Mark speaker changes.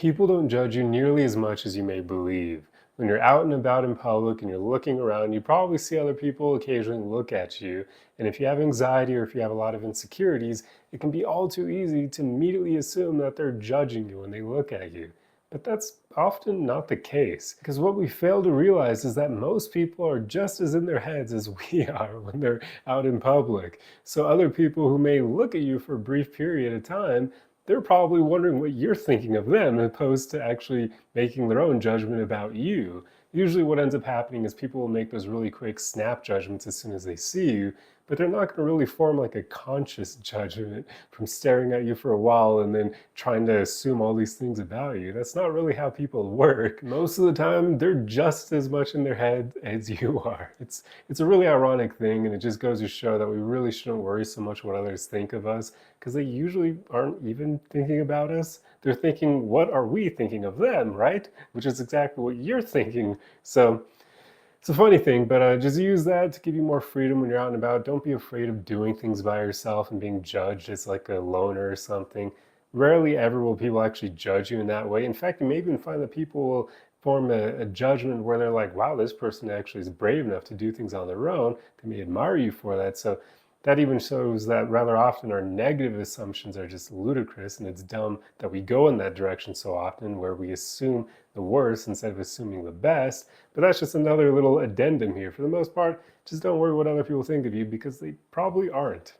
Speaker 1: People don't judge you nearly as much as you may believe. When you're out and about in public and you're looking around, you probably see other people occasionally look at you. And if you have anxiety or if you have a lot of insecurities, it can be all too easy to immediately assume that they're judging you when they look at you. But that's often not the case, because what we fail to realize is that most people are just as in their heads as we are when they're out in public. So other people who may look at you for a brief period of time, they're probably wondering what you're thinking of them, as opposed to actually making their own judgment about you. Usually what ends up happening is people will make those really quick snap judgments as soon as they see you, but they're not going to really form like a conscious judgment from staring at you for a while and then trying to assume all these things about you. That's not really how people work. Most of the time, they're just as much in their head as you are. It's a really ironic thing, and it just goes to show that we really shouldn't worry so much what others think of us, because they usually aren't even thinking about us. They're thinking, what are we thinking of them, right? Which is exactly what you're thinking. So it's a funny thing, but just use that to give you more freedom when you're out and about. Don't be afraid of doing things by yourself and being judged as like a loner or something. Rarely ever will people actually judge you in that way. In fact, you may even find that people will form a judgment where they're like, wow, this person actually is brave enough to do things on their own. They may admire you for that. So that even shows that rather often our negative assumptions are just ludicrous, and it's dumb that we go in that direction so often where we assume the worst instead of assuming the best. But that's just another little addendum here. For the most part, just don't worry what other people think of you, because they probably aren't.